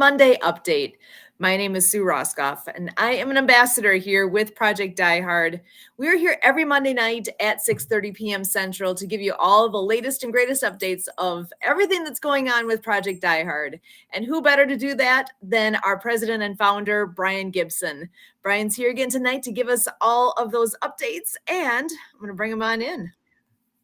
Monday update. My name is Sue Roskoff, and I am an ambassador here with Project Die Hard. We are here every Monday night at 6:30 p.m. Central to give you all the latest and greatest updates of everything that's going on with Project Die Hard. And who better to do that than our president and founder, Brian Gibson. Brian's here again tonight to give us all of those updates, and I'm going to bring him on in.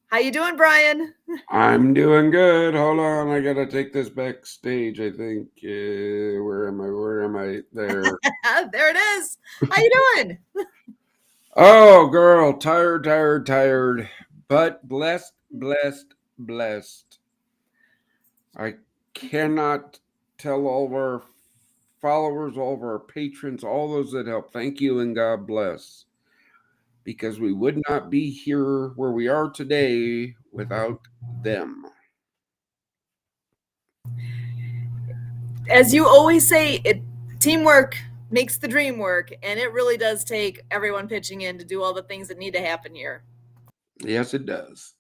How you doing, Brian? I'm doing good. Hold on, I gotta take this backstage. I think. Where am I? Where am I? There. There it is. How you doing? Oh, girl, tired, but blessed. I cannot tell all of our followers, all of our patrons, all those that help. Thank you and God bless. Because we would not be here where we are today without them. As you always say, teamwork makes the dream work, and it really does take everyone pitching in to do all the things that need to happen here. Yes, it does.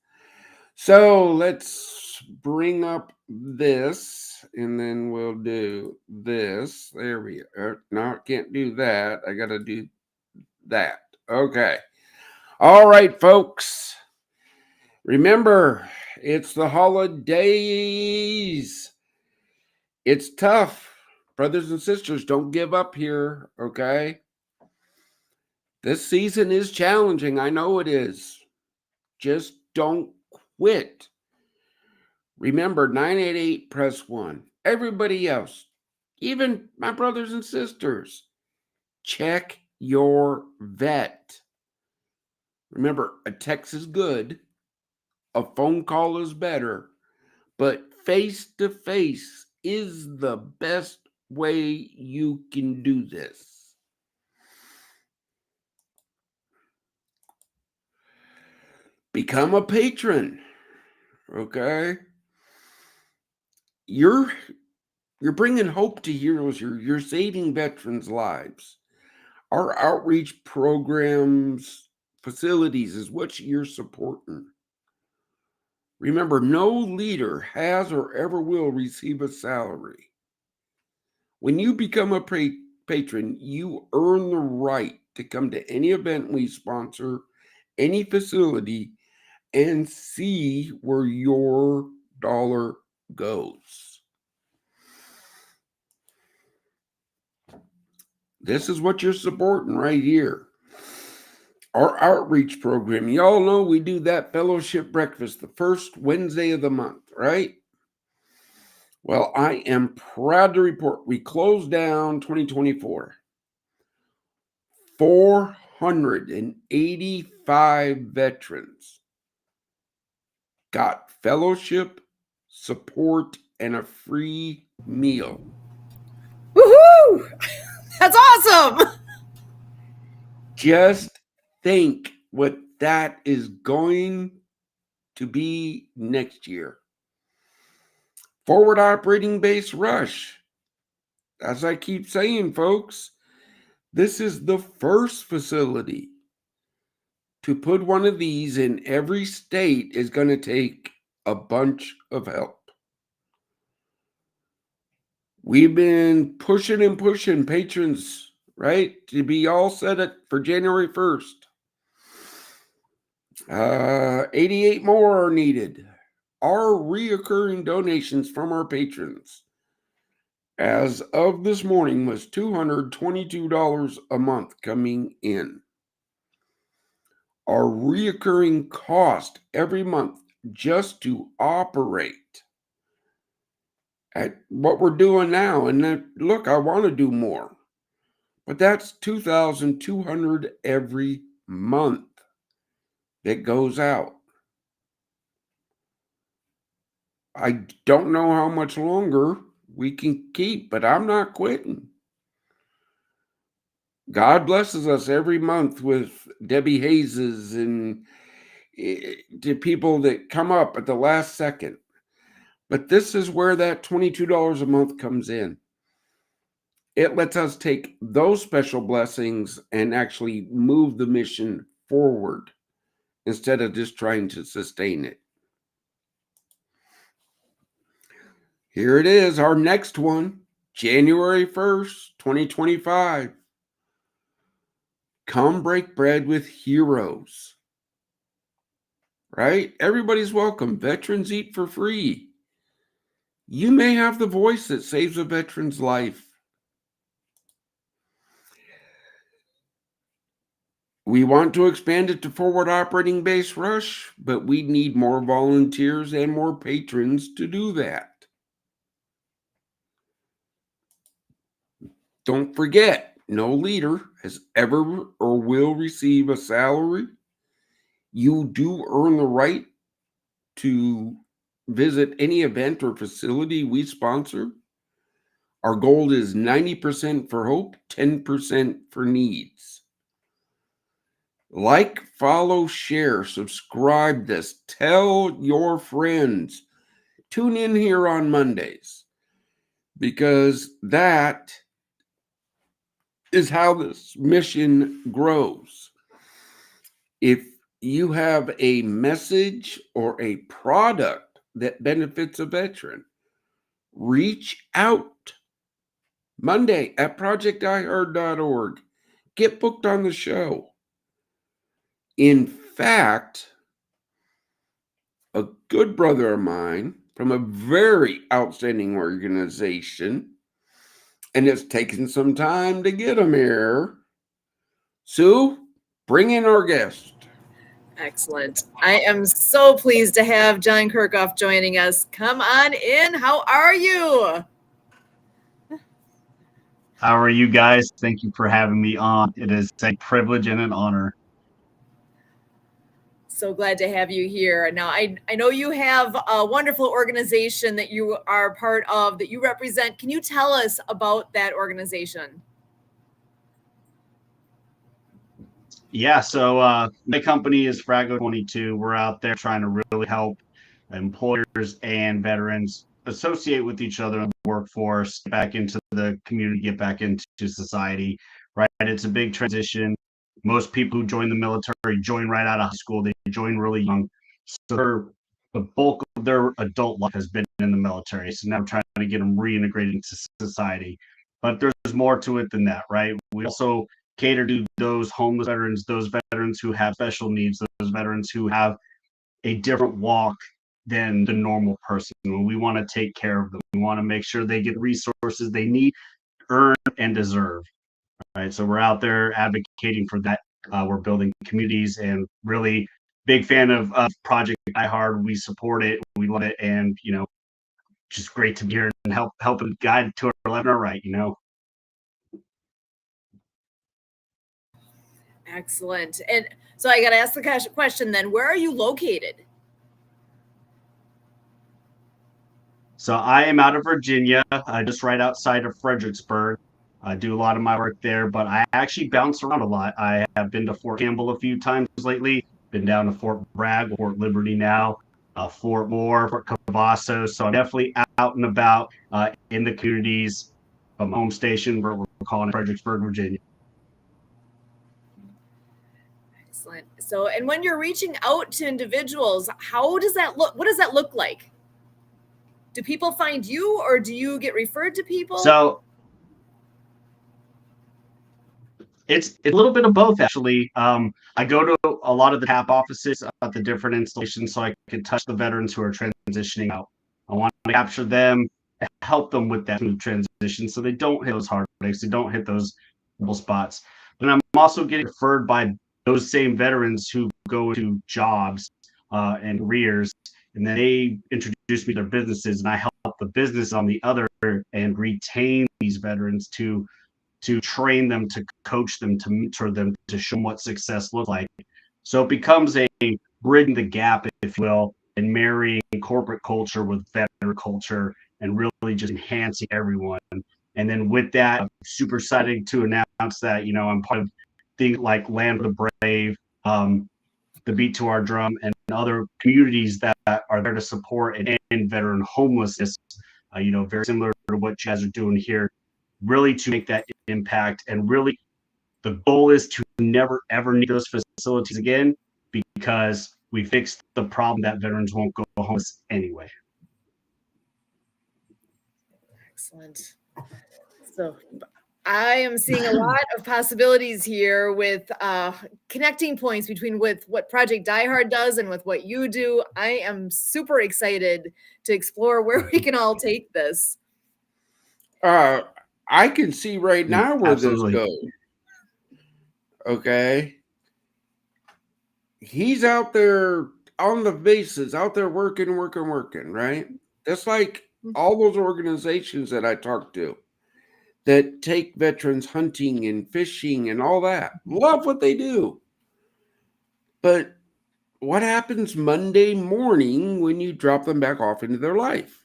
So let's bring up this, and then we'll do this. There we are. No, I can't do that. I got to do that. Okay. All right, folks. Remember, it's the holidays. It's tough. Brothers and sisters, don't give up here, okay? This season is challenging. I know it is. Just don't quit. Remember, 988, press 1. Everybody else, even my brothers and sisters, check your vet. Remember, a text is good, a phone call is better, but face-to-face is the best way you can do this. Become a patron, okay? You're bringing hope to heroes. You're saving veterans' lives. Our outreach programs, facilities is what you're supporting. Remember, no leader has or ever will receive a salary. When you become a patron, you earn the right to come to any event we sponsor, any facility, and see where your dollar goes. This is what you're supporting right here. Our outreach program. Y'all know we do that fellowship breakfast the first Wednesday of the month, right? Well, I am proud to report we closed down 2024. 485 veterans got fellowship, support, and a free meal. Woohoo! That's awesome! Just think what that is going to be next year. Forward operating base rush. As I keep saying, folks, this is the first facility. To put one of these in every state is going to take a bunch of help. We've been pushing patrons, right, to be all set up for January 1st. 88 more are needed. Our reoccurring donations from our patrons as of this morning was $222 a month coming in. Our reoccurring cost every month just to operate at what we're doing now, and that, look, I want to do more, but that's $2,200 every month that goes out. I don't know how much longer we can keep, but I'm not quitting. God blesses us every month with Debbie Hayes's and to people that come up at the last second. But this is where that $22 a month comes in. It lets us take those special blessings and actually move the mission forward instead of just trying to sustain it. Here it is, our next one. January 1st, 2025. Come break bread with heroes. Right? Everybody's welcome. Veterans eat for free. You may have the voice that saves a veteran's life. We want to expand it to forward operating base rush, but we need more volunteers and more patrons to do that. Don't forget, no leader has ever or will receive a salary. You do earn the right to visit any event or facility we sponsor. Our goal is 90% for hope, 10% for needs. Like, follow, share, subscribe this, tell your friends. Tune in here on Mondays because that is how this mission grows. If you have a message or a product that benefits a veteran, reach out Monday at projectdiehard.org. Get booked on the show. In fact, a good brother of mine from a very outstanding organization, and it's taken some time to get him here. Sue, bring in our guest. Excellent. I am so pleased to have John Kirkhoff joining us. Come on in. How are you? How are you guys? Thank you for having me on. It is a privilege and an honor. So glad to have you here. Now, I know you have a wonderful organization that you are part of, that you represent. Can you tell us about that organization? Yeah, so my company is Frago 22. We're out there trying to really help employers and veterans associate with each other in the workforce, get back into the community, get back into society, right? It's a big transition. Most people who join the military join right out of high school. They join really young. So the bulk of their adult life has been in the military. So now we're trying to get them reintegrated into society. But there's more to it than that, right? We also cater to those homeless veterans, those veterans who have special needs, those veterans who have a different walk than the normal person. We want to take care of them. We want to make sure they get the resources they need, earn, and deserve. Right. So we're out there advocating for that. We're building communities and really big fan of Project Die Hard. We support it. We love it. And, just great to be here and help and guide to our left and our right, Excellent. And so I got to ask the question then, where are you located? So I am out of Virginia, just right outside of Fredericksburg. I do a lot of my work there, but I actually bounce around a lot. I have been to Fort Campbell a few times lately, been down to Fort Bragg, Fort Liberty now, Fort Moore, Fort Cavasso. So I'm definitely out and about in the communities from home station, where we're calling it Fredericksburg, Virginia. Excellent. So, and when you're reaching out to individuals, how does that look? What does that look like? Do people find you or do you get referred to people? So it's a little bit of both, actually. I go to a lot of the TAP offices at the different installations so I can touch the veterans who are transitioning out. I want to capture them, help them with that smooth transition so they don't hit those heartaches, they don't hit those spots. But I'm also getting referred by those same veterans who go to jobs and careers, and then they introduce me to their businesses, and I help the business on the other and retain these veterans to train them, to coach them, to mentor them, to show them what success looks like. So it becomes a bridging the gap, if you will, and marrying corporate culture with veteran culture and really just enhancing everyone. And then with that, I'm super excited to announce that, I'm part of things like Land of the Brave, the Beat to Our Drum, and other communities that are there to support and end veteran homelessness, very similar to what you guys are doing here, really to make that impact. And really, the goal is to never, ever need those facilities again, because we fixed the problem that veterans won't go homeless anyway. Excellent. So I am seeing a lot of possibilities here with connecting points between with what Project Diehard does and with what you do. I am super excited to explore where we can all take this. I can see right now where this Absolutely. goes. Okay. He's out there on the bases, out there working, right? That's like all those organizations that I talk to that take veterans hunting and fishing and all that. Love what they do. But what happens Monday morning when you drop them back off into their life?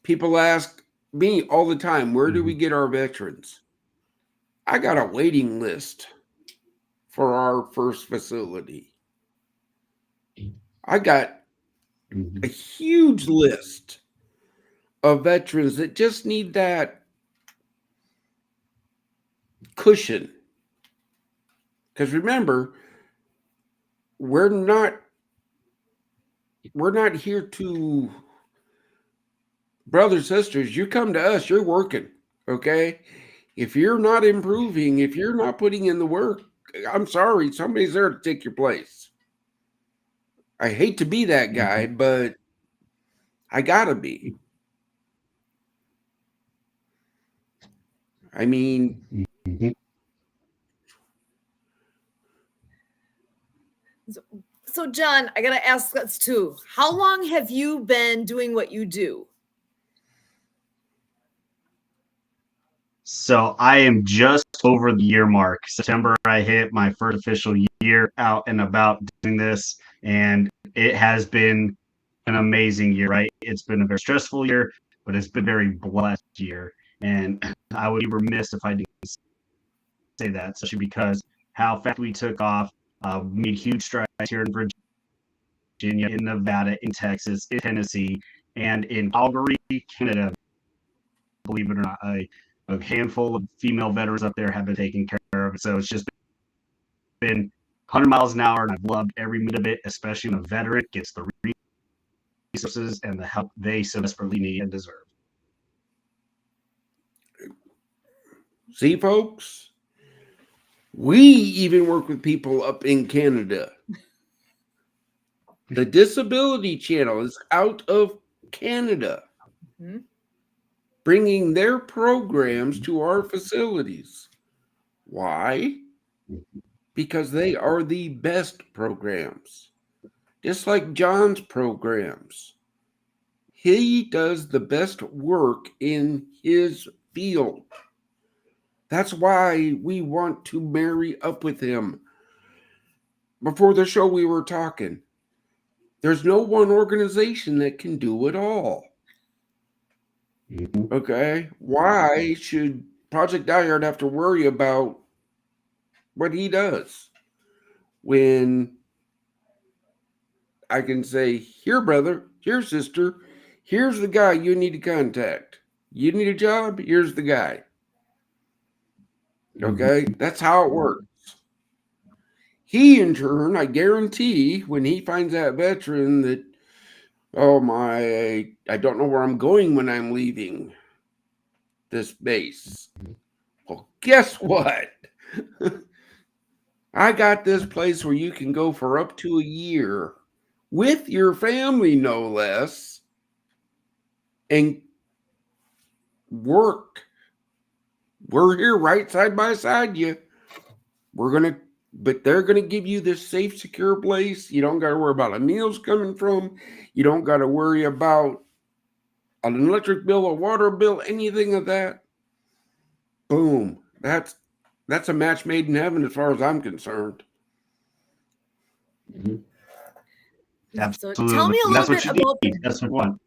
People ask me all the time, where do we get our veterans? I got a waiting list for our first facility. I got a huge list of veterans that just need that cushion. Because remember, we're not here to, brothers, sisters, you come to us, you're working, okay? If you're not improving, if you're not putting in the work, I'm sorry, somebody's there to take your place. I hate to be that guy, but I gotta be. I mean, So, John, I gotta ask us too. How long have you been doing what you do? So I am just over the year mark. September, I hit my first official year out and about doing this, and it has been an amazing year, right? It's been a very stressful year, but it's been a very blessed year. And I would be remiss if I didn't say that, especially because how fast we took off, made huge strides here in Virginia, in Nevada, in Texas, in Tennessee, and in Calgary, Canada. Believe it or not, a handful of female veterans up there have been taking care of it. So it's just been 100 miles an hour, and I've loved every minute of it, especially when a veteran gets the resources and the help they so desperately need and deserve. see, folks, we even work with people up in Canada. The Disability Channel is out of Canada, bringing their programs to our facilities. Why? Because they are the best programs. Just like John's programs. He does the best work in his field. That's why we want to marry up with him. Before the show, we were talking. There's no one organization that can do it all. Okay? Why should Project Diehard have to worry about what he does when I can say, here, brother, here, sister, here's the guy you need to contact. You need a job? Here's the guy. Okay? That's how it works. He, in turn, I guarantee, when he finds that veteran that, oh my, I don't know where I'm going when I'm leaving this base. Well, guess what? I got this place where you can go for up to a year with your family, no less, and work. We're here right side by side you. But they're gonna give you this safe, secure place. You don't gotta worry about a meals coming from. You don't gotta worry about an electric bill, a water bill, anything of that. Boom. That's a match made in heaven as far as I'm concerned. Absolutely. So tell me a little bit about That's what we want.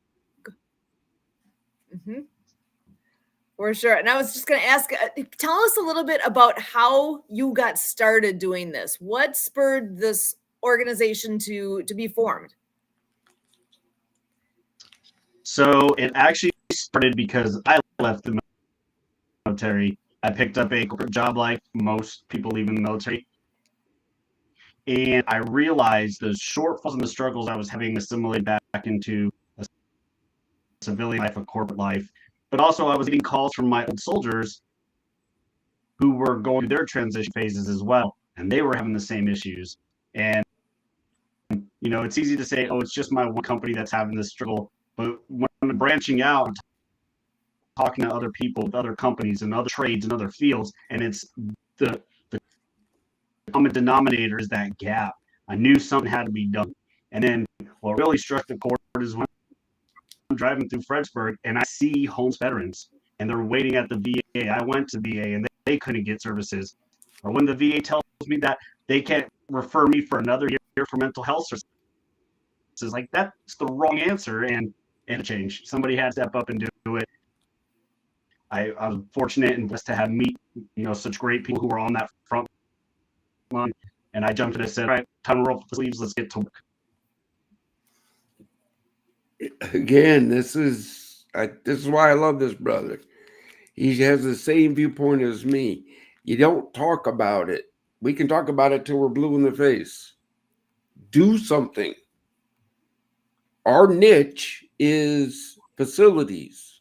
For sure. And I was just going to ask, tell us a little bit about how you got started doing this. What spurred this organization to be formed? So it actually started because I left the military. I picked up a corporate job like most people leaving the military. And I realized the shortfalls and the struggles I was having assimilated back into civilian life, a corporate life, but also I was getting calls from my old soldiers who were going through their transition phases as well, and they were having the same issues. And it's easy to say, oh, it's just my one company that's having this struggle, but when I'm branching out, talking to other people with other companies and other trades and other fields, and it's the common denominator is that gap. I knew something had to be done. And then what really struck the chord is when I'm driving through Fredericksburg and I see homeless veterans and they're waiting at the VA. I went to VA and they couldn't get services. Or when the VA tells me that they can't refer me for another year for mental health services, like that's the wrong answer, and change. Somebody had to step up and do it. I was fortunate and blessed to have meet such great people who were on that front line, and I jumped in and said, all right, time to roll up the sleeves, let's get to work. Again, this is why I love this brother. He has the same viewpoint as me. You don't talk about it. We can talk about it till we're blue in the face. Do something. Our niche is facilities.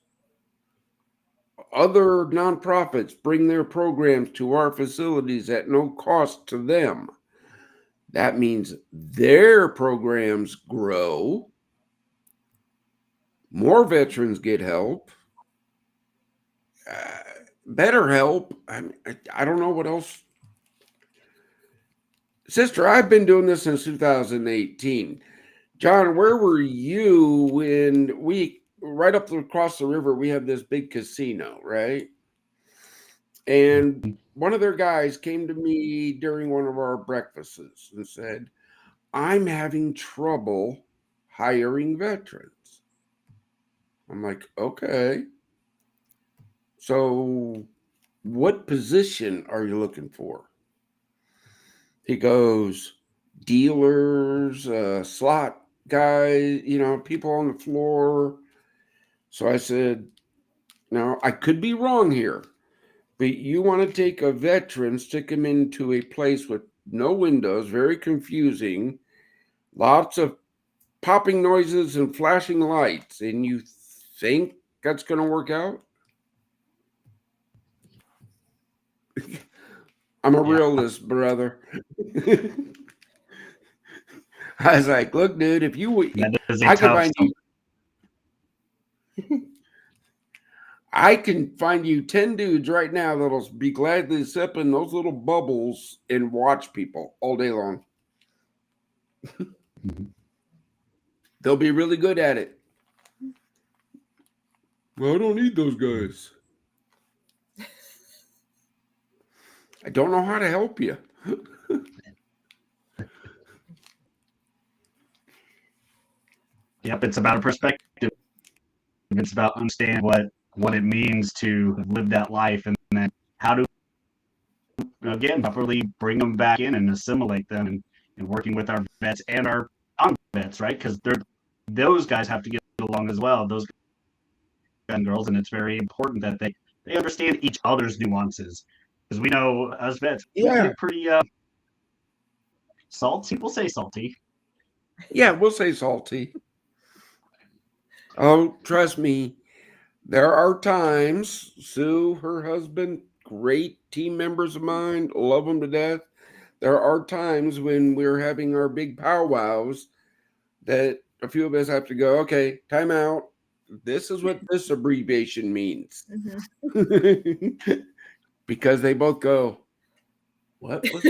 Other nonprofits bring their programs to our facilities at no cost to them. That means their programs grow. More veterans get help. Better help. I don't know what else. Sister, I've been doing this since 2018. John, where were you when right up across the river, we have this big casino, right? And one of their guys came to me during one of our breakfasts and said, I'm having trouble hiring veterans. I'm like, okay. So what position are you looking for? He goes, dealers, slot guys, people on the floor. So I said, now I could be wrong here, but you want to take a veteran, stick him into a place with no windows, very confusing, lots of popping noises and flashing lights, and you think that's going to work out? I'm a realist, brother. I was like, look, dude, if you would, I can find you. I can find you 10 dudes right now that'll be gladly sip in those little bubbles and watch people all day long. They'll be really good at it. Well, I don't need those guys. I don't know how to help you. Yep, it's about a perspective. It's about understanding what it means to live that life, and then how to, again, properly bring them back in and assimilate them, and working with our vets and our non-vets, right? Because those guys have to get along as well, those guys and girls, and it's very important that they understand each other's nuances. Because we know, as vets, we get pretty salty. We'll say salty. Yeah, we'll say salty. Oh, trust me, there are times, Sue, her husband, great team members of mine, love them to death. There are times when we're having our big powwows that a few of us have to go, okay, time out. This is what this abbreviation means. Mm-hmm. Because they both go, what was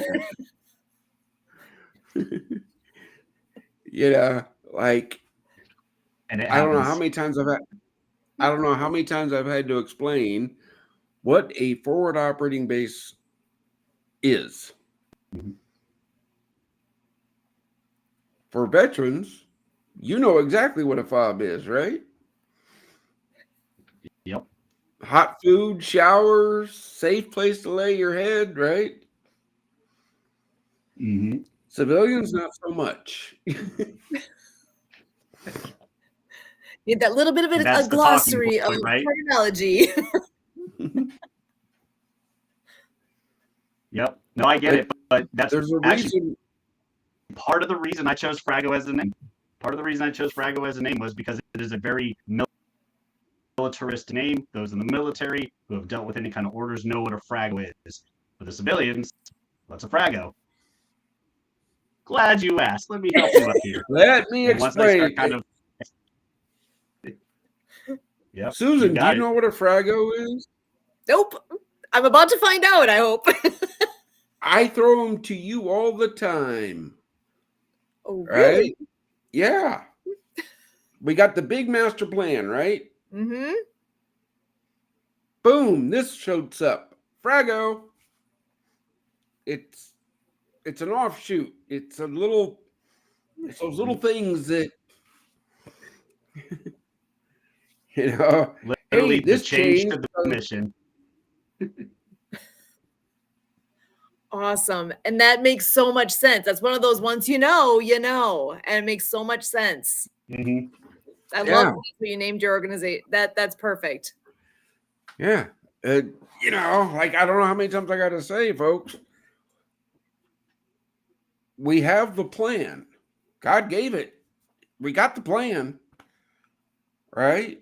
that? Like, and I don't know how many times I've had to explain what a forward operating base is. Mm-hmm. For veterans, you know exactly what a FOB is, right? Yep. Hot food, showers, safe place to lay your head, right? Mm-hmm. Civilians, not so much. Need that little bit of a glossary of terminology. Yep. No, I get it, but that's there's a reason. Part of the reason I chose Frago as a name. Part of the reason I chose Frago as a name was because it is a very militarist name. Those in the military who have dealt with any kind of orders know what a frago is. For the civilians, what's a frago? Glad you asked. Let me help you out here. Let me And once I start explain. kind of, yep, Susan, do got you it. know what a frago is? Nope. I'm about to find out, I hope. I throw them to you all the time. Oh, really? Right? Yeah. We got the big master plan, right? Mm-hmm. Boom, this shows up. Frago. It's an offshoot. It's those little things that hey, Literally the this change changed. to the mission. Awesome. And that makes so much sense. That's one of those ones you know, and it makes so much sense. Mm-hmm. I Yeah. love that you named your organization. That's perfect. Yeah. Like I don't know how many times I got to say, folks. We have the plan. God gave it. We got the plan. Right?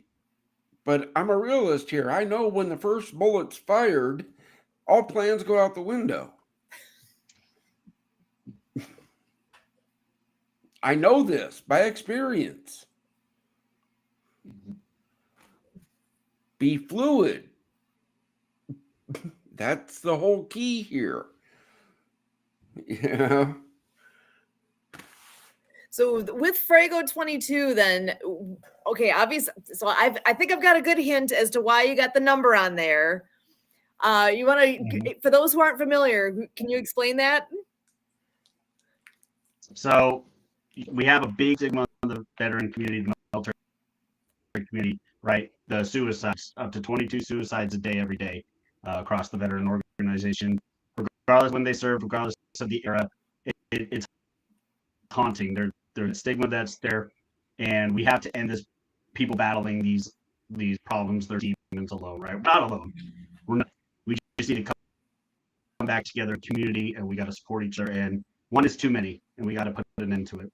But I'm a realist here. I know when the first bullet's fired, all plans go out the window. I know this by experience. Be fluid. That's the whole key here. Yeah. So with Frago 22, then, okay, obviously, so I think I've got a good hint as to why you got the number on there. You want to, for those who aren't familiar, can you explain that? So we have a big stigma in the veteran community, the military community, right? The suicides, up to 22 suicides a day, every day, across the veteran organization, regardless when they serve, regardless of the era. It's haunting. There's a stigma that's there, and we have to end this. People battling these problems, their demons alone, right? We're not alone. We're not. We just need to come back together, community, and we got to support each other. And one is too many, and we got to put an end to it.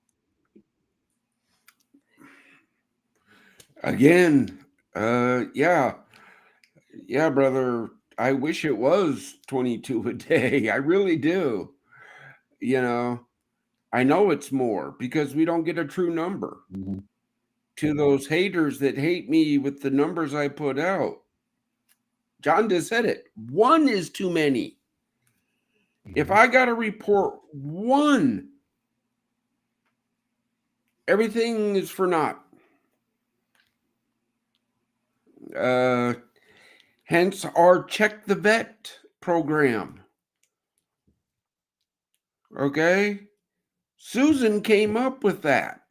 Again, yeah, brother. I wish it was 22 a day. I really do. I know it's more because we don't get a true number. Mm-hmm. To those haters that hate me with the numbers I put out, John just said it. One is too many. Mm-hmm. If I got to report one, everything is for naught. Hence our Check the Vet program. Okay? Susan came up with that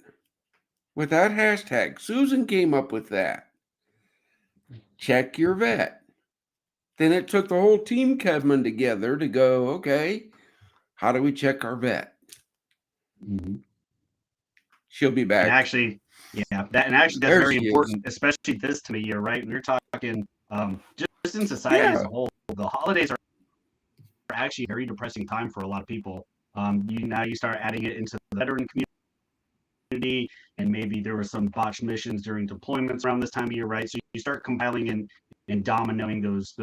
hashtag. Susan came up with that. Check your vet. Then it took the whole team coming together to go, okay, how do we check our vet? Mm-hmm. She'll be back. And actually, that's very important, especially this time of year, right? We're talking just in society as a whole. The holidays are actually a very depressing time for a lot of people. You start adding it into the veteran community, and maybe there were some botched missions during deployments around this time of year, right? So you start compiling and dominoing those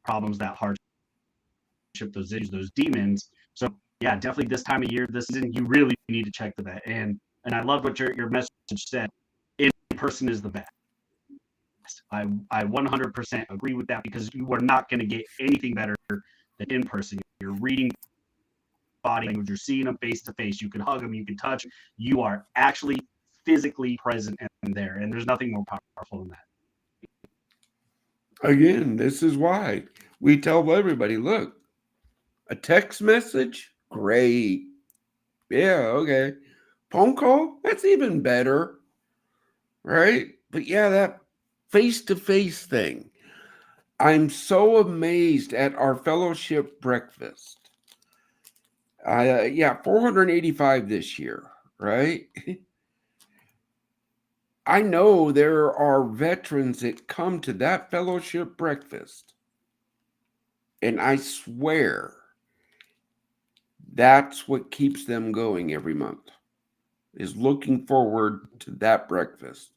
problems, that hardship, those issues, those demons. So yeah, definitely this time of year, this season, you really need to check the vet. And I love what your message said. In person is the best. I 100% agree with that, because you are not going to get anything better than in person. You're reading body language, you're seeing them face to face. You can hug them, you can touch. You are actually physically present and there, and there's nothing more powerful than that. Again, this is why we tell everybody, look, a text message, great. Yeah, okay. Phone call, that's even better. Right? But yeah, that face-to-face thing. I'm so amazed at our fellowship breakfast. 485 this year, right? I know there are veterans that come to that fellowship breakfast, and I swear that's what keeps them going every month, is looking forward to that breakfast.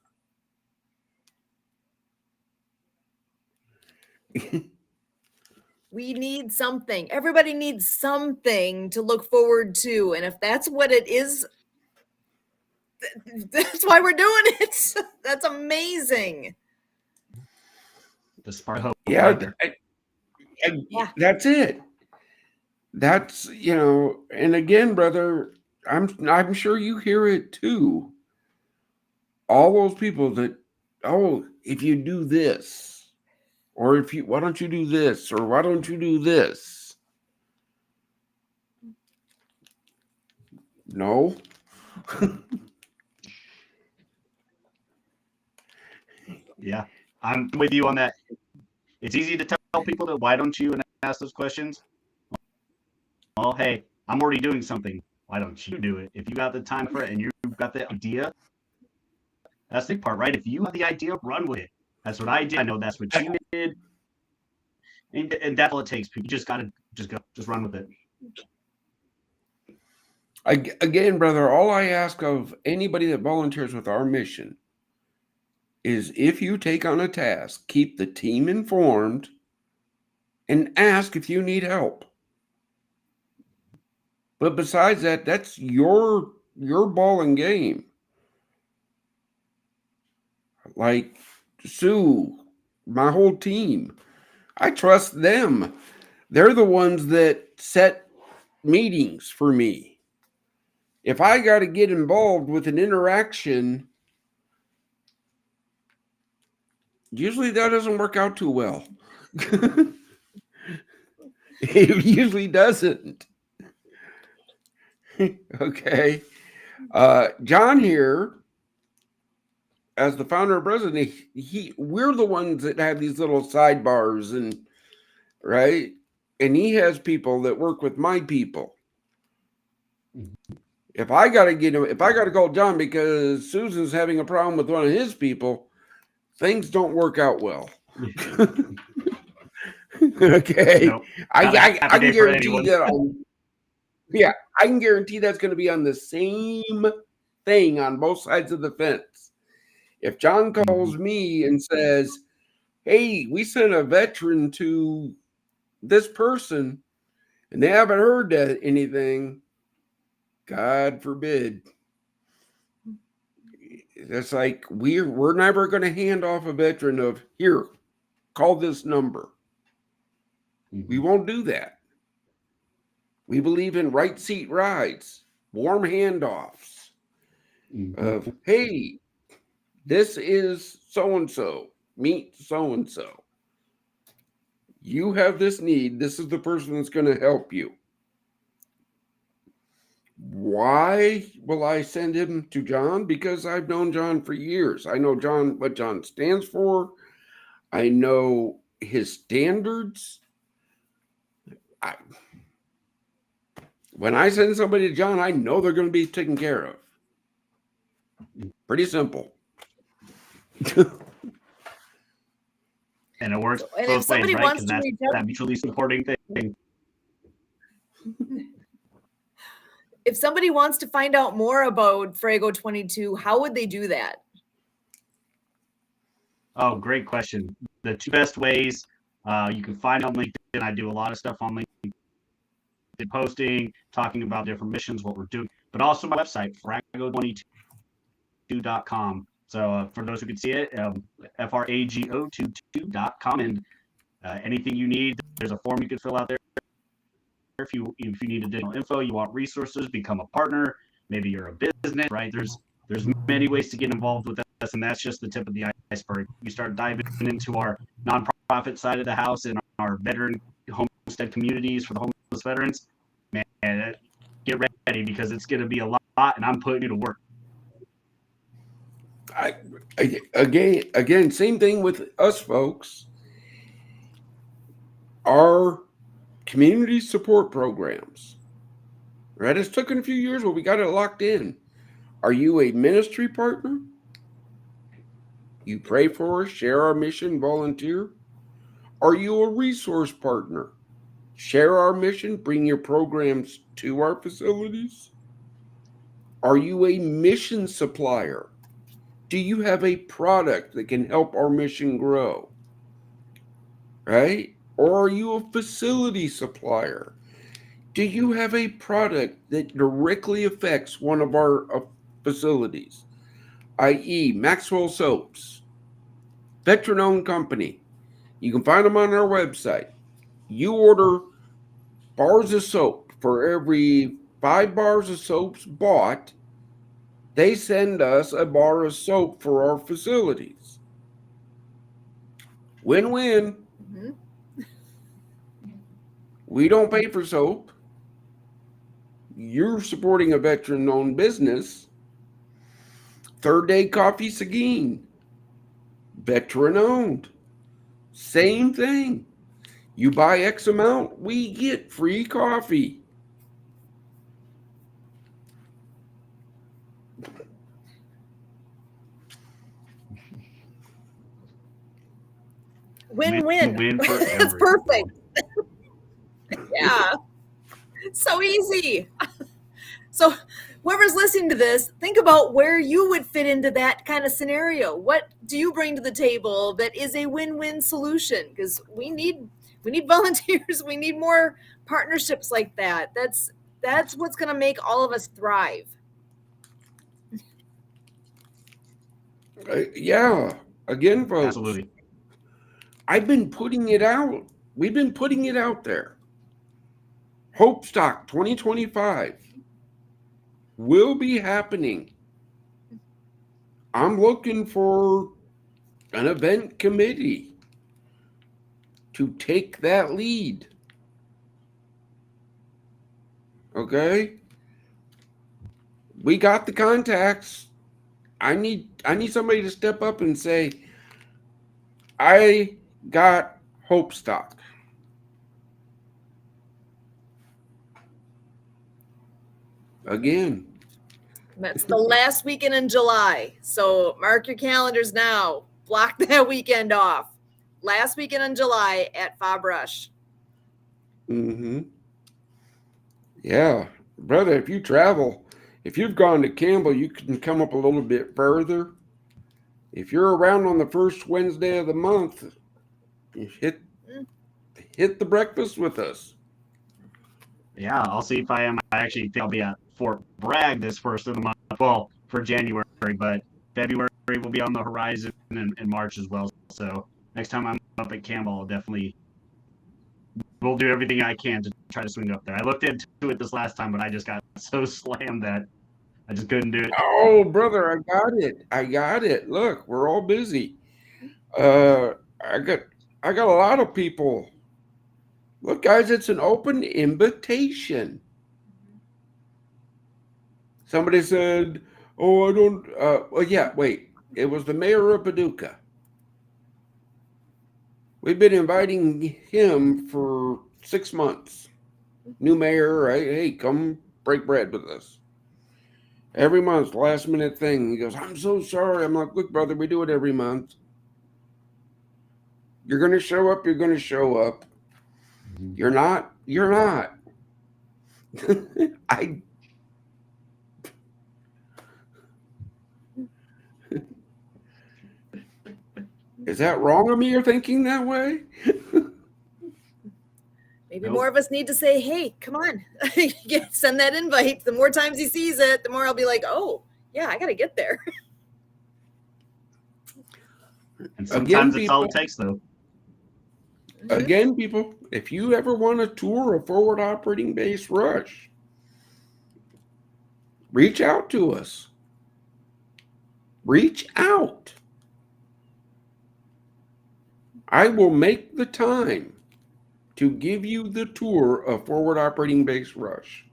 We need something. Everybody needs something to look forward to. And if that's what it is, that's why we're doing it. That's amazing. The spark of hope Yeah, right there. Yeah. that's it. That's, and again, brother, I'm sure you hear it too. All those people that, oh, if you do this, or why don't you do this, or why don't you do this? No. Yeah, I'm with you on that. It's easy to tell people that why don't you and ask those questions. Well, hey, I'm already doing something. Why don't you do it? If you got the time for it and you've got the idea, that's the part, right? If you have the idea, run with it. That's what I did. I know that's what you did. And that's all it takes. You just got to just run with it. Again, brother, all I ask of anybody that volunteers with our mission is if you take on a task, keep the team informed and ask if you need help. But besides that, that's your ball and game. Like Sue, my whole team, I trust them. They're the ones that set meetings for me. If I got to get involved with an interaction, usually that doesn't work out too well. It usually doesn't. Okay. John here, as the founder and president, we're the ones that have these little sidebars and right. And he has people that work with my people. If I got to call John because Susan's having a problem with one of his people, things don't work out well. Okay. Nope. I can guarantee that. I can guarantee that's going to be on the same thing on both sides of the fence. If John calls me and says, hey, we sent a veteran to this person and they haven't heard anything, God forbid. That's like we're never going to hand off a veteran of here, call this number. We won't do that. We believe in right seat rides, warm handoffs of, hey, this is so-and-so, meet so-and-so. You have this need. This is the person that's going to help you. Why will I send him to John? Because I've known John for years. I know what John stands for. I know his standards. When I send somebody to John, I know they're going to be taken care of. Pretty simple. And it works And both if somebody ways, right? wants Because to that's reach out, that mutually supporting thing. if somebody wants to find out more about Frago 22, how would they do that? Oh, great question. The two best ways you can find on LinkedIn. I do a lot of stuff on LinkedIn, posting, talking about different missions, what we're doing, but also my website, frago22.com. So for those who can see it, frago22.com, and anything you need, there's a form you can fill out there. If you need additional info, you want resources, become a partner. Maybe you're a business, right? There's many ways to get involved with us, and that's just the tip of the iceberg. You start diving into our nonprofit side of the house and our veteran homestead communities for the homeless veterans. Man, get ready because it's going to be a lot, and I'm putting you to work. Again, same thing with us folks. Our community support programs, right? It's taken a few years, but we got it locked in. Are you a ministry partner? You pray for us, share our mission, volunteer? Are you a resource partner? Share our mission, bring your programs to our facilities? Are you a mission supplier? Do you have a product that can help our mission grow? right? Or are you a facility supplier? Do you have a product that directly affects one of our facilities, i.e., Maxwell Soaps, veteran owned company? You can find them on our website. You order bars of soap. For every 5 bars of soaps bought, they send us a bar of soap for our facilities. Win win. Mm-hmm. We don't pay for soap. You're supporting a veteran owned business. Third Day Coffee Seguin, veteran owned. Same thing. You buy X amount, we get free coffee. Win-win. Win for That's everyone. perfect. Yeah. So easy. So whoever's listening to this, think about where you would fit into that kind of scenario. What do you bring to the table that is a win-win solution? Because we need volunteers. We need more partnerships like that. That's what's going to make all of us thrive. Yeah. Again, folks, Absolutely. I've been putting it out. We've been putting it out there. Hope Stock 2025 will be happening. I'm looking for an event committee to take that lead. Okay? We got the contacts. I need somebody to step up and say, I got Hope Stock. Again. That's the last weekend in July. So mark your calendars now. Block that weekend off. Last weekend in July at Fob Rush. Mm-hmm. Yeah. Brother, if you travel, if you've gone to Campbell, you can come up a little bit further. If you're around on the first Wednesday of the month, you hit the breakfast with us. Yeah, I'll see if I am. I actually think I'll be at Fort Bragg this first of the month. Well, for January, but February will be on the horizon and March as well. So next time I'm up at Campbell, I'll definitely will do everything I can to try to swing up there. I looked into it this last time, but I just got so slammed that I just couldn't do it. Oh, brother, I got it. Look, we're all busy. I got a lot of people. Look, guys, it's an open invitation. Somebody said, "Oh, I don't." Well, yeah, wait. It was the mayor of Paducah. We've been inviting him for 6 months. New mayor, right? Hey, come break bread with us. Every month, last minute thing. He goes, "I'm so sorry." I'm like, "Look, brother, we do it every month. You're going to show up. You're going to show up. You're not. You're not." I. Is that wrong of me? You're thinking that way? Maybe more of us need to say, hey, come on, send that invite. The more times he sees it, the more I'll be like, oh, yeah, I got to get there. And sometimes it's all it people, takes, though. Again, people, if you ever want to tour a forward operating base rush, reach out to us. Reach out. I will make the time to give you the tour of forward operating base rush.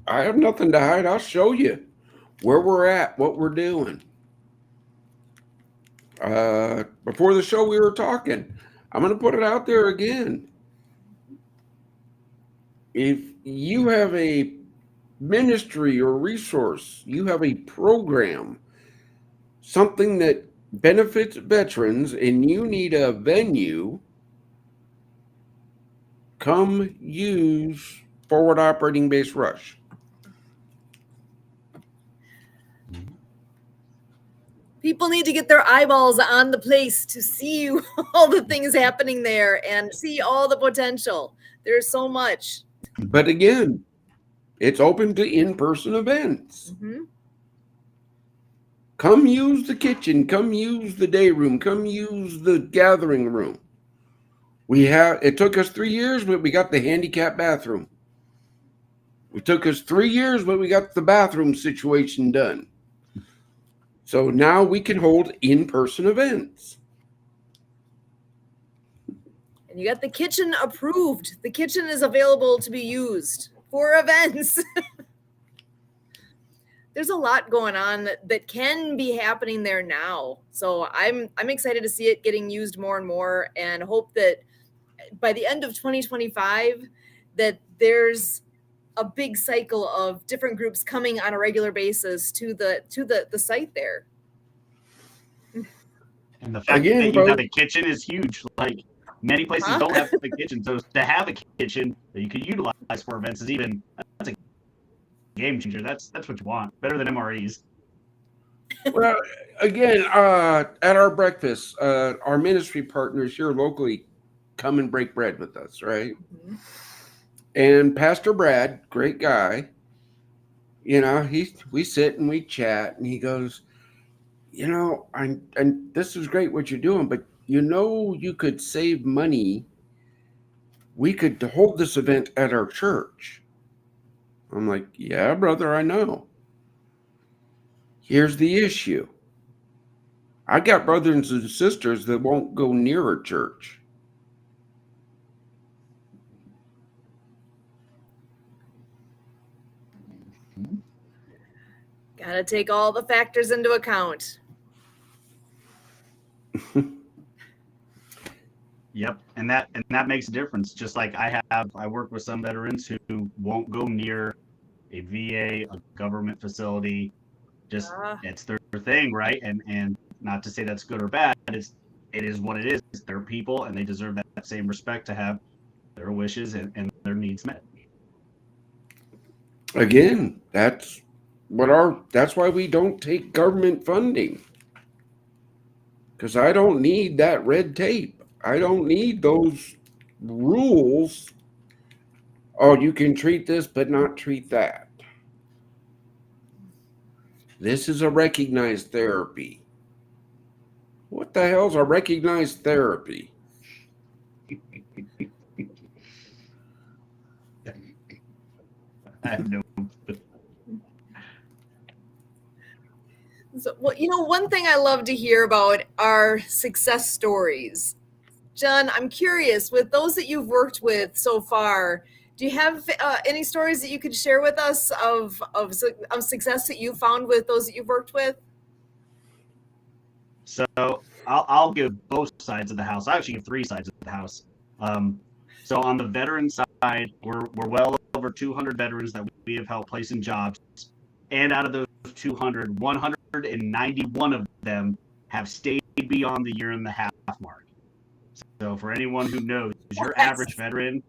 I have nothing to hide. I'll show you where we're at, what we're doing. Before the show, we were talking. I'm going to put it out there again. If you have a ministry or resource, you have a program, something that benefits veterans, and you need a venue, come use forward operating base rush. People need to get their eyeballs on the place to see all the things happening there and see all the potential. There's so much. But again, it's open to in-person events. Mm-hmm. Come use the kitchen. Come use the day room. Come use the gathering room. It took us 3 years, but we got the handicap bathroom. It took us 3 years, but we got the bathroom situation done. So now we can hold in-person events. And you got the kitchen approved. The kitchen is available to be used for events. There's a lot going on that can be happening there now. So I'm excited to see it getting used more and more, and hope that by the end of 2025 that there's a big cycle of different groups coming on a regular basis to the site there. And the fact Again, that you bro, have a kitchen is huge. Like many places don't have a kitchen, so to have a kitchen that you can utilize for events is that's a game changer. That's what you want. Better than MREs. well, again, at our breakfast, our ministry partners here locally come and break bread with us, right? Mm-hmm. And Pastor Brad, great guy, we sit and we chat, and he goes, and this is great what you're doing, but you could save money. We could hold this event at our church. I'm like, yeah, brother, I know. Here's the issue. I got brothers and sisters that won't go near a church. Gotta take all the factors into account. Yep, and that makes a difference. Just like I work with some veterans who won't go near a VA, a government facility. Just it's their thing, right? And not to say that's good or bad. It is what it is. They're people, and they deserve that same respect to have their wishes and their needs met. Again, that's why we don't take government funding. Because I don't need that red tape. I don't need those rules. Oh, you can treat this, but not treat that. This is a recognized therapy. What the hell's a recognized therapy? I have no. So, well, one thing I love to hear about are success stories. John, I'm curious, with those that you've worked with so far, do you have any stories that you could share with us of success that you found with those that you've worked with? So I'll give both sides of the house. I actually give three sides of the house. So on the veteran side, we're well over 200 veterans that we have helped place in jobs, and out of those 200, 191 of them have stayed beyond the year and a half mark. So for anyone who knows, your average veteran,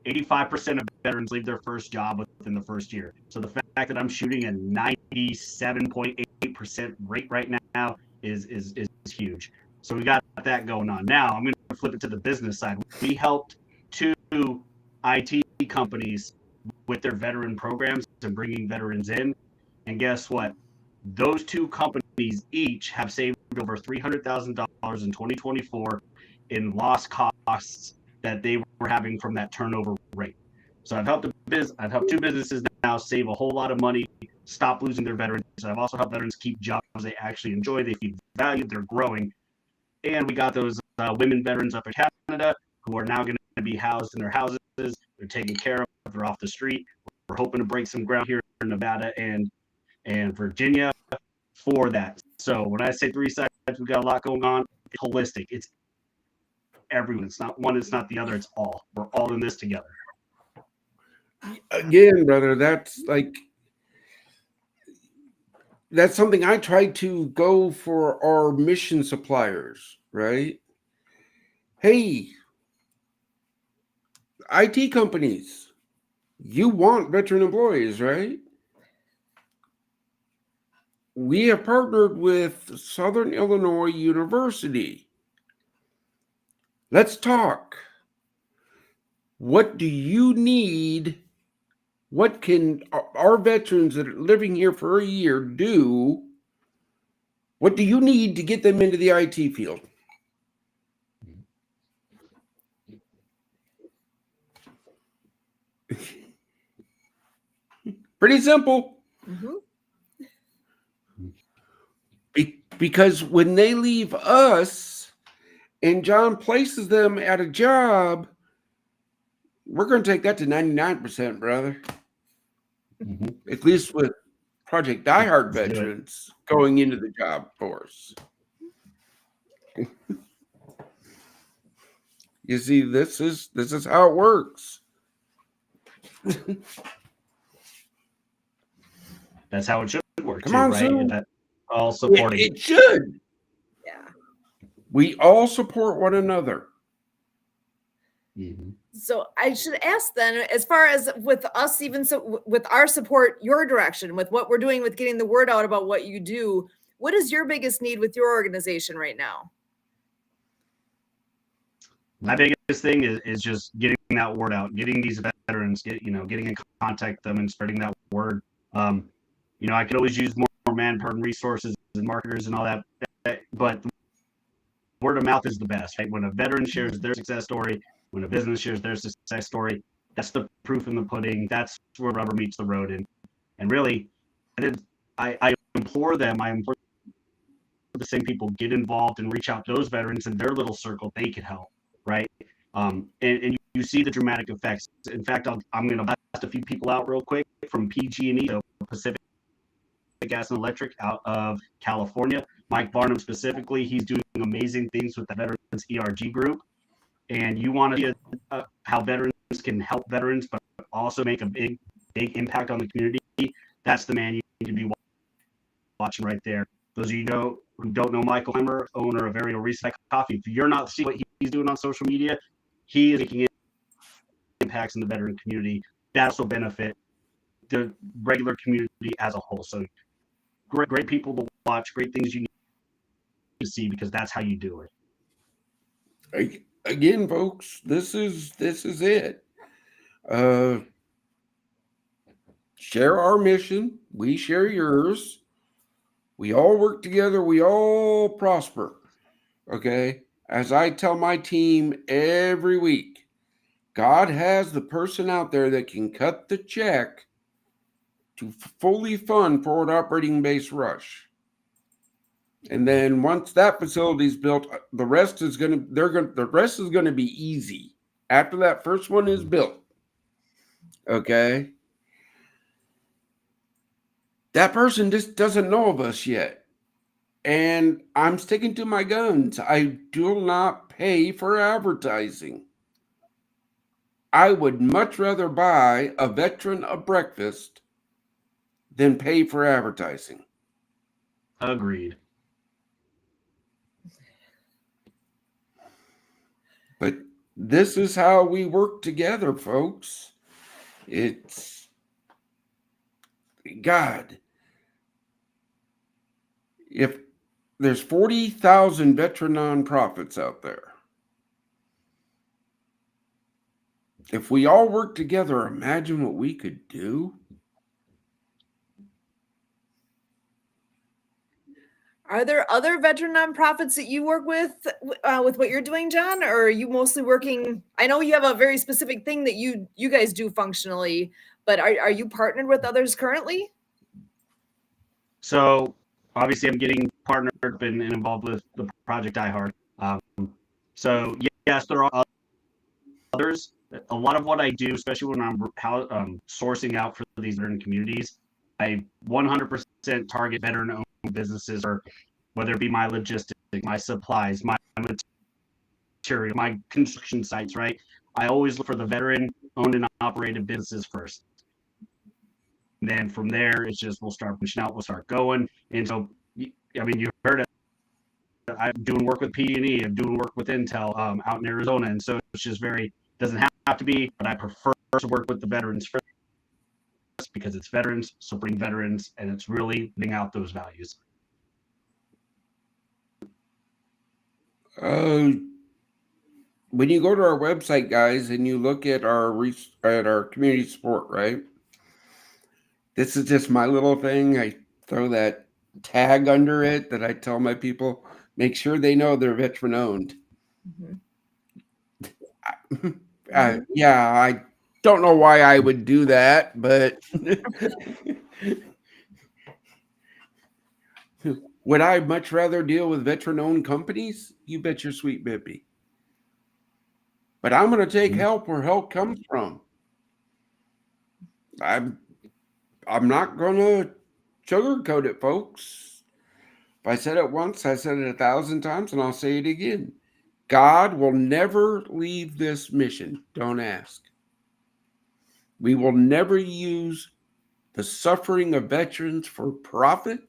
85% of veterans leave their first job within the first year. So the fact that I'm shooting a 97.8% rate right now is huge. So we got that going on. Now I'm going to flip it to the business side. We helped 2 IT companies with their veteran programs and bringing veterans in. And guess what? Those 2 companies each have saved over $300,000 in 2024 in lost costs that they were having from that turnover rate. So I've helped 2 businesses now save a whole lot of money, stop losing their veterans. I've also helped veterans keep jobs they actually enjoy, they feel valued, they're growing. And we got those women veterans up in Canada who are now going to be housed in their houses. They're taken care of. They're off the street. We're hoping to break some ground here in Nevada and Virginia for that. So when I say 3 sides, we've got a lot going on. It's holistic. It's everyone. It's not one, it's not the other. It's all. We're all in this together. Again, brother, that's something I try to go for our mission suppliers, right? Hey, IT companies, you want veteran employees, right? we have partnered with Southern Illinois University. Let's talk. What do you need? What can our veterans that are living here for a year do? What do you need to get them into the IT field? Pretty simple. Mm-hmm. Because when they leave us and John places them at a job, we're going to take that to 99%, brother. Mm-hmm. At least with Project Die Hard veterans going into the job force. You see, this is how it works. That's how it should work. Come too, on, right? Sue. That all supporting. It should. Yeah. We all support one another. Mm-hmm. So I should ask then, as far as with us, even so with our support, your direction, with what we're doing with getting the word out about what you do, what is your biggest need with your organization right now? My biggest thing is just getting that word out, getting these veterans, getting in contact with them and spreading that word. I could always use more manpower and resources and marketers and all that, but word of mouth is the best, right? When a veteran shares their success story, when a business shares their success story, that's the proof in the pudding. That's where rubber meets the road. And really, I implore the same people, get involved and reach out to those veterans in their little circle. They can help, right? And you see the dramatic effects. In fact, I'm going to blast a few people out real quick from PG&E, so Pacific Gas and Electric out of California. Mike Barnum specifically, he's doing amazing things with the Veterans ERG group. And you want to see how veterans can help veterans, but also make a big impact on the community. That's the man you need to be watching right there. Those of you who don't know Michael Heimer, owner of Aerial Recycle Coffee, if you're not seeing what he's doing on social media, he is making impacts in the veteran community that also benefit the regular community as a whole. So great people to watch, great things you need to see, because that's how you do it. Again, folks, this is it. Share our mission. We share yours. We all work together. We all prosper. Okay. As I tell my team every week, God has the person out there that can cut the check to fully fund forward operating base Rush. And then once that facility is built, the rest is going to be easy after that first one is built. Okay. That person just doesn't know of us yet. And I'm sticking to my guns. I do not pay for advertising. I would much rather buy a veteran a breakfast than pay for advertising. Agreed. But this is how we work together, folks. It's God. If there's 40,000 veteran nonprofits out there, if we all work together, imagine what we could do. Are there other veteran nonprofits that you work with what you're doing, John? Or are you mostly working? I know you have a very specific thing that you guys do functionally, but are you partnered with others currently? So obviously, I'm getting partnered and involved with the Project Die Hard. So yes, there are others. A lot of what I do, especially when I'm sourcing out for these veteran communities, I 100% target veteran-owned businesses, or whether it be my logistics, my supplies, my material, my construction sites, right? I always look for the veteran-owned and operated businesses first. And then from there, it's just we'll start pushing out, we'll start going. And so, I mean, you heard it. I'm doing work with PDH, I'm doing work with Intel out in Arizona. And so it's just doesn't have to be, but I prefer to work with the veterans first, because it's veterans supporting veterans, and it's really living out those values. When you go to our website, guys, and you look at our community support, right? This is just my little thing. I throw that tag under it that I tell my people, make sure they know they're veteran owned. Yeah, I don't know why I would do that, but would I much rather deal with veteran owned companies? You bet your sweet bippy. But I'm going to take help where help comes from. I'm not going to sugarcoat it, folks. If I said it once, I said it 1,000 times, and I'll say it again. God will never leave this mission. Don't ask. We will never use the suffering of veterans for profit,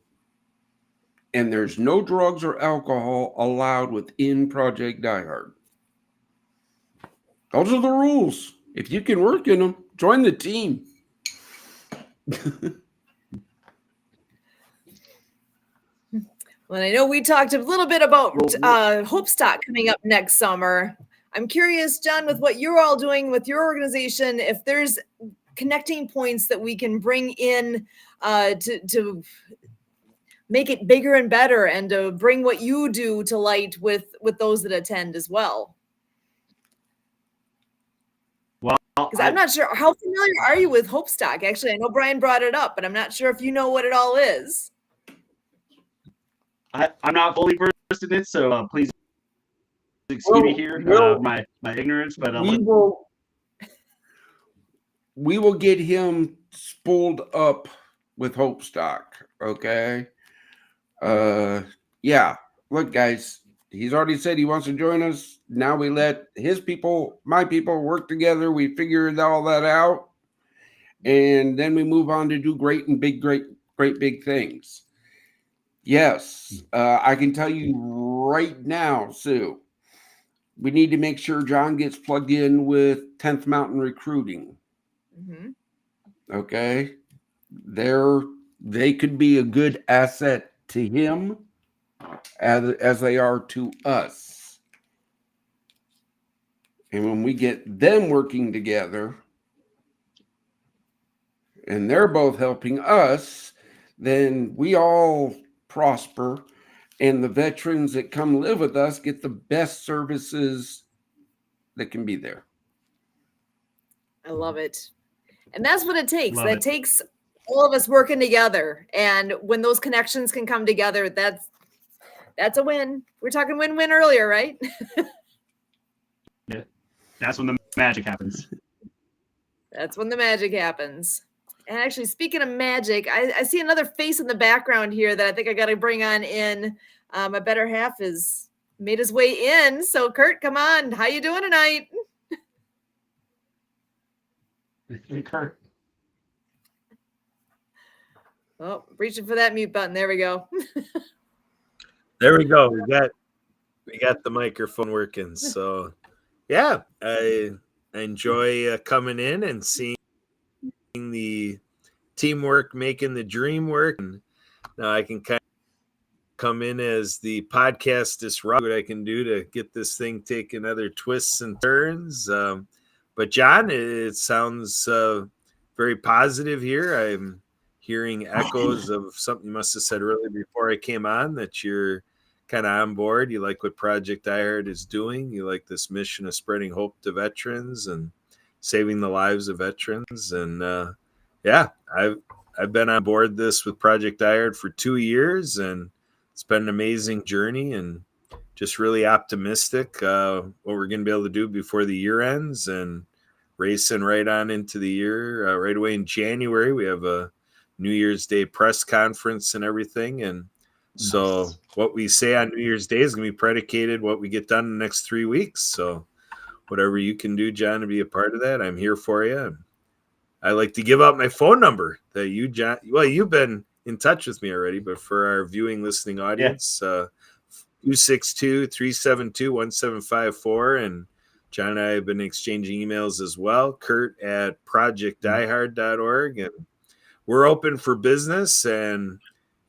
and there's no drugs or alcohol allowed within Project Die Hard. Those are the rules. If you can work in them, join the team. Well, I know we talked a little bit about Hope Stock coming up next summer. I'm curious, John, with what you're all doing with your organization, if there's connecting points that we can bring in to make it bigger and better, and to bring what you do to light with those that attend as well. Well, because I'm not sure, how familiar are you with Hope Stock? Actually, I know Brian brought it up, but I'm not sure if you know what it all is. I'm not fully versed in it, so please excuse me here, my ignorance. But we will get him spooled up with Hope Stock. Okay. Yeah. Look, guys, he's already said he wants to join us. Now we let his people, my people, work together. We figured all that out, and then we move on to do great big things. Yes, I can tell you right now, Sue, we need to make sure John gets plugged in with 10th Mountain Recruiting. Okay. They could be a good asset to him as they are to us. And when we get them working together and they're both helping us, then we all prosper, and the veterans that come live with us get the best services that can be there. I love it. And that's what it takes. That takes all of us working together. And when those connections can come together, that's a win. We're talking win-win earlier, right? Yeah. That's when the magic happens. That's when the magic happens. And actually, speaking of magic, I see another face in the background here that I think I got to bring on in. My better half has made his way in. So, Kurt, come on. How you doing tonight? Hey, Kurt. Oh, reaching for that mute button. There we go. There we go. We got the microphone working. So, yeah, I enjoy coming in and seeing the teamwork making the dream work. And now I can kind of come in as the podcast disruptor. What I can do to get this thing taking other twists and turns. But John, it sounds very positive here. I'm hearing echoes of something you must have said earlier before I came on, that you're kind of on board. You like what Project Die Hard is doing. You like this mission of spreading hope to veterans and saving the lives of veterans. And yeah, I've been on board this with Project Die Hard for 2 years, and it's been an amazing journey, and just really optimistic what we're going to be able to do before the year ends, and racing right on into the year. Right away in January, we have a New Year's Day press conference and everything. And so what we say on New Year's Day is going to be predicated what we get done in the next 3 weeks. So whatever you can do, John, to be a part of that, I'm here for you. I like to give out my phone number that you, John, well, you've been in touch with me already, but for our viewing, listening audience, 262-372-1754. And John and I have been exchanging emails as well. Kurt at projectdiehard.org. And we're open for business, and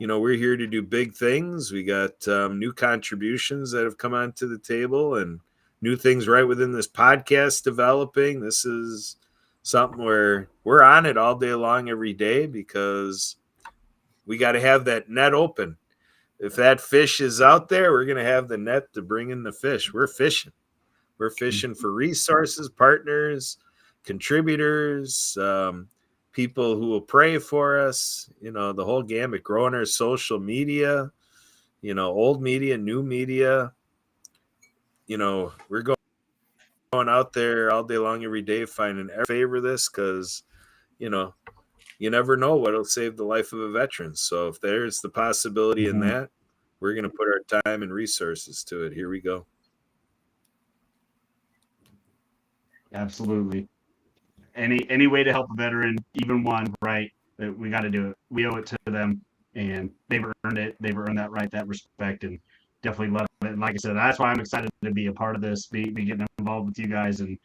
we're here to do big things. We got new contributions that have come onto the table, and new things right within this podcast developing. This is something where we're on it all day long, every day, because we got to have that net open. If that fish is out there, we're going to have the net to bring in the fish. We're fishing. We're fishing for resources, partners, contributors, people who will pray for us, the whole gamut, growing our social media, old media, new media. We're going out there all day long, every day, finding every favor of this, because, you never know what'll save the life of a veteran. So if there's the possibility in that, we're going to put our time and resources to it. Here we go. Absolutely. Any way to help a veteran, even one, right? We got to do it. We owe it to them, and they've earned it. They've earned that right, that respect, and definitely love it. And like I said, that's why I'm excited to be a part of this, be getting involved with you guys, and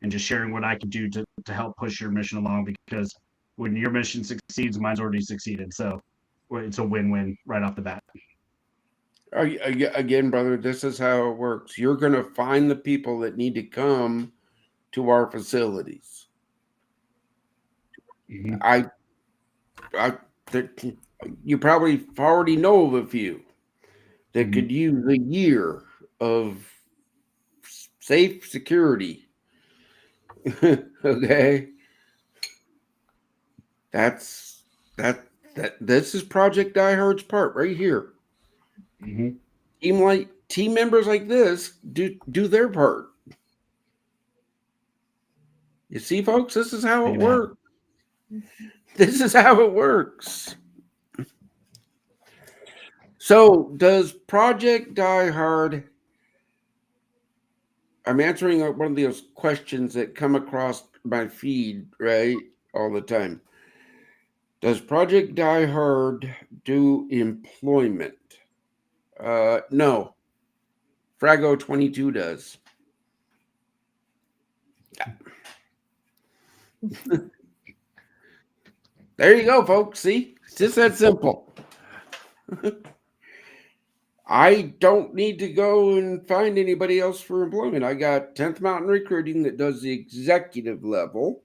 just sharing what I can do to help push your mission along. Because when your mission succeeds, mine's already succeeded. So it's a win-win right off the bat. Again, brother, this is how it works. You're going to find the people that need to come to our facilities. Mm-hmm. You probably already know of a few that could use a year of safe security. Okay, this is Project Die Hard's part right here. Mm-hmm. Team members like this do their part. You see, folks, this is how it works. This is how it works. So, does Project Die Hard? I'm answering one of those questions that come across my feed, right, all the time. Does Project Die Hard do employment? No. Frago 22 does. There you go, folks. See? It's just that simple. I don't need to go and find anybody else for employment. I got 10th Mountain Recruiting that does the executive level.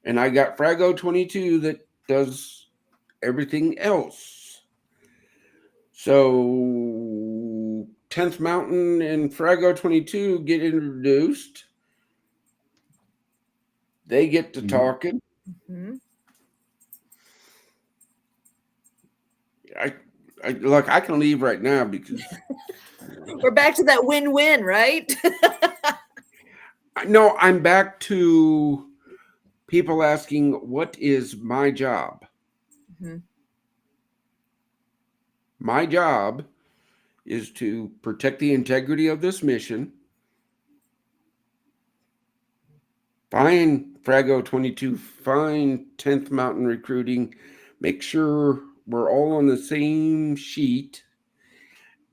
And I got Frago 22 that does everything else. So 10th Mountain and Frago 22 get introduced. They get to talking. Mm-hmm. Look, I can leave right now because we're back to that win-win, right? No, I'm back to people asking, what is my job? Mm-hmm. My job is to protect the integrity of this mission, find Frago 22, find 10th Mountain Recruiting, make sure we're all on the same sheet,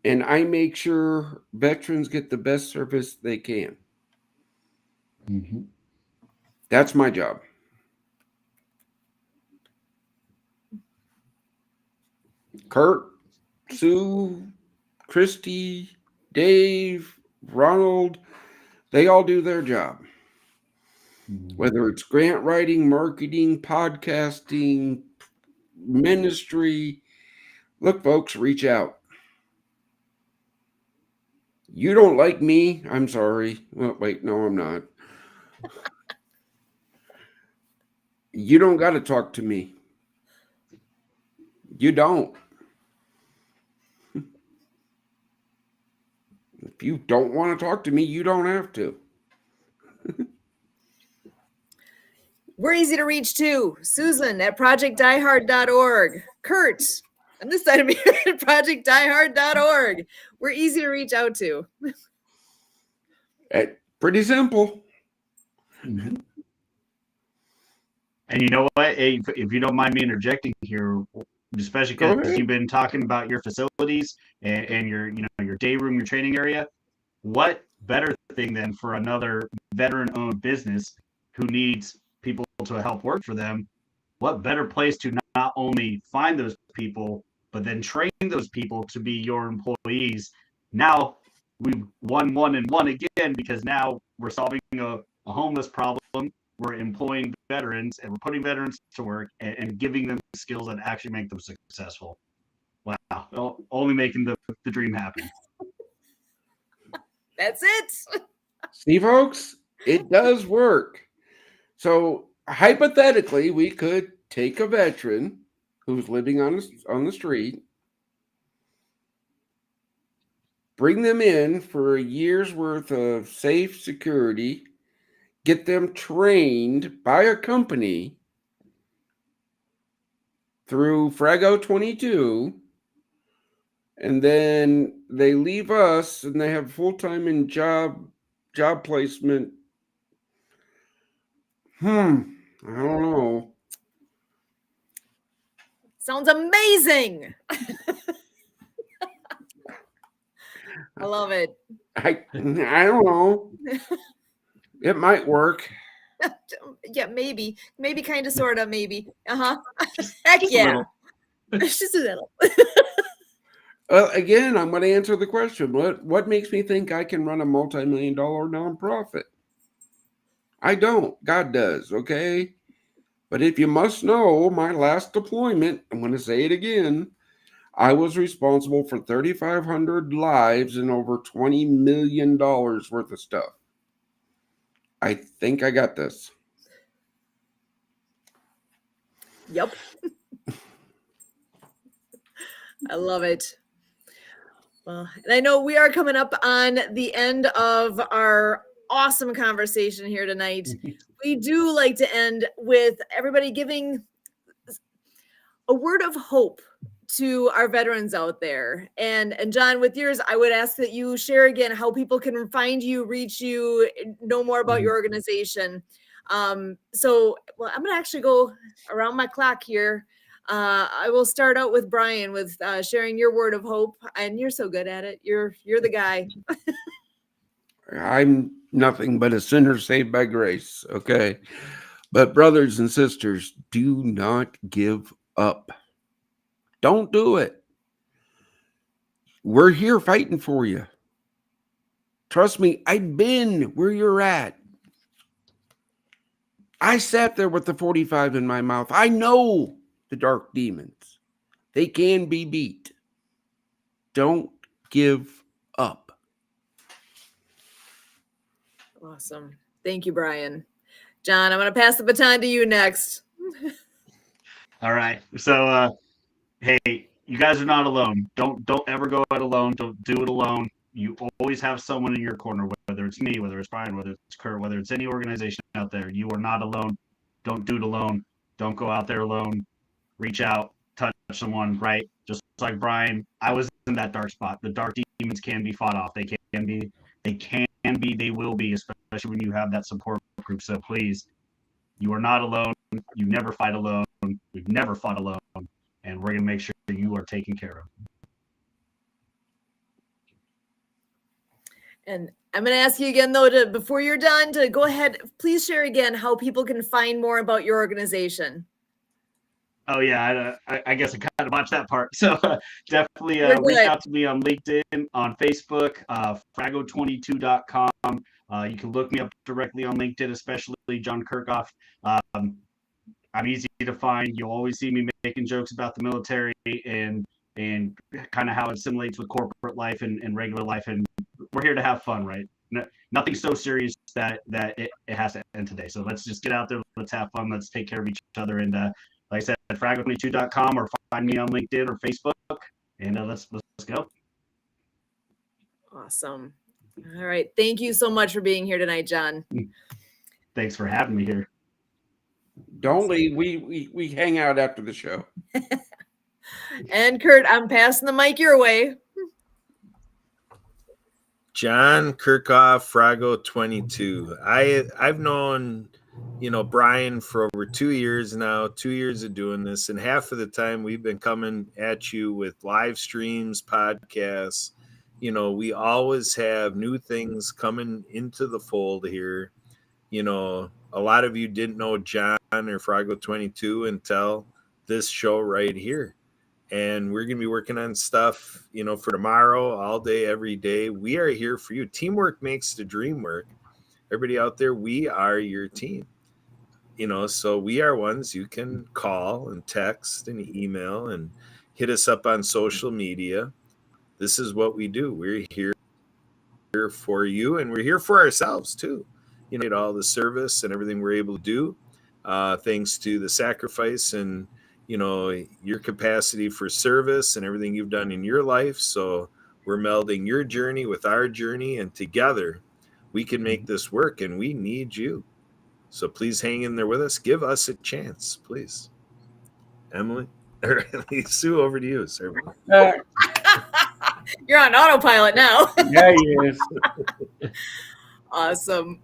and I make sure veterans get the best service they can. Mm-hmm. That's my job. Kurt, Sue, Christy, Dave, Ronald, they all do their job. Whether it's grant writing, marketing, podcasting, ministry. Look, folks, reach out. You don't like me? I'm sorry. Oh, wait, no, I'm not. You don't got to talk to me. You don't. If you don't want to talk to me, you don't have to. We're easy to reach too. Susan at projectdiehard.org. Kurt on this side of me at projectdiehard.org. We're easy to reach out to. Pretty simple. Mm-hmm. And you know what? If you don't mind me interjecting here, especially because you've been talking about your facilities and your day room, your training area, what better thing than for another veteran-owned business who needs people to help work for them what better place to not only find those people, but then train those people to be your employees? Now we've won and won again, because now we're solving a homeless problem. We're employing veterans, and we're putting veterans to work, and giving them skills that actually make them successful. Wow. Only making the dream happen. That's it. See, folks, it does work. So hypothetically, we could take a veteran who's living on the street, bring them in for a year's worth of safe security, get them trained by a company through Frago 22, and then they leave us and they have full-time in job placement. I don't know. Sounds amazing. I love it. I don't know. It might work. Yeah, maybe, kind of, sort of, maybe. Heck yeah. Just a little. Again, I'm going to answer the question. What makes me think I can run a multi-million-dollar nonprofit? I don't. God does, okay? But if you must know, my last deployment, I'm going to say it again, I was responsible for 3,500 lives and over $20 million worth of stuff. I think I got this. Yep. I love it. Well, and I know we are coming up on the end of our awesome conversation here tonight. We do like to end with everybody giving a word of hope to our veterans out there. And John, with yours, I would ask that you share again how people can find you, reach you, know more about your organization. I'm going to actually go around my clock here. I will start out with Brian with sharing your word of hope, and you're so good at it. You're the guy. I'm nothing but a sinner saved by grace, okay? But brothers and sisters, do not give up. Don't do it. We're here fighting for you. Trust me, I've been where you're at. I sat there with the 45 in my mouth. I know the dark demons. They can be beat. Don't give up. Awesome. Thank you, Brian. John, I'm going to pass the baton to you next. All right. So, hey, you guys are not alone. Don't ever go it alone. Don't do it alone. You always have someone in your corner, whether it's me, whether it's Brian, whether it's Kurt, whether it's any organization out there. You are not alone. Don't do it alone. Don't go out there alone. Reach out, touch someone, right? Just like Brian, I was in that dark spot. The dark demons can be fought off. They will be, especially when you have that support group. So please, you are not alone. You never fight alone. We've never fought alone. And we're going to make sure you are taken care of. And I'm going to ask you again, though, before you're done, to go ahead, please share again how people can find more about your organization. Oh, yeah. I guess I kind of watched that part. So definitely reach out to me on LinkedIn, on Facebook, frago22.com. You can look me up directly on LinkedIn, especially John Kirchhoff. I'm easy to find. You'll always see me making jokes about the military and kind of how it assimilates with corporate life and regular life. And we're here to have fun, right? Nothing so serious that it has to end today. So let's just get out there. Let's have fun. Let's take care of each other. And like I said, frago22.com, or find me on LinkedIn or Facebook. And let's go. Awesome. All right. Thank you so much for being here tonight, John. Thanks for having me here. Don't leave. We hang out after the show. And Kurt, I'm passing the mic your way. John Kirchhoff, Frago 22. I've known, Brian for over 2 years now, 2 years of doing this, and half of the time we've been coming at you with live streams, podcasts. We always have new things coming into the fold here. a lot of you didn't know John or Froggle 22 until this show right here. And we're going to be working on stuff, for tomorrow, all day, every day. We are here for you. Teamwork makes the dream work. Everybody out there, we are your team. So we are ones you can call and text and email and hit us up on social media. This is what we do. We're here for you, and we're here for ourselves too. All the service and everything we're able to do, thanks to the sacrifice and your capacity for service and everything you've done in your life. So we're melding your journey with our journey, and together we can make this work, and we need you. So please hang in there with us. Give us a chance, please. Emily, or Sue, over to you, sir. You're on autopilot now. Yeah, he is. Awesome.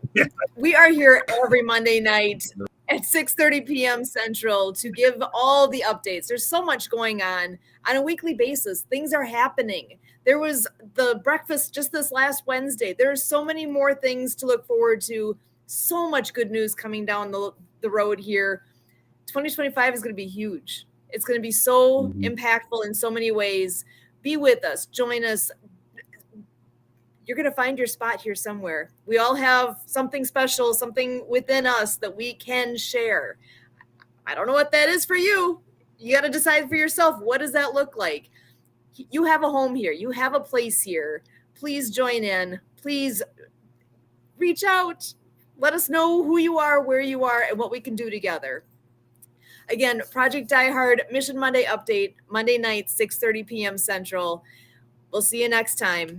We are here every Monday night at 6:30 p.m. Central to give all the updates. There's so much going on a weekly basis. Things are happening. There was the breakfast just this last Wednesday. There's so many more things to look forward to. So much good news coming down the road here. 2025 is going to be huge. It's going to be so impactful in so many ways. Be with us. Join us. You're going to find your spot here somewhere. We all have something special, something within us that we can share. I don't know what that is for you. You got to decide for yourself. What does that look like? You have a home here. You have a place here. Please join in. Please reach out. Let us know who you are, where you are, and what we can do together. Again, Project Die Hard Mission Monday update, Monday night, 6:30 p.m. Central. We'll see you next time.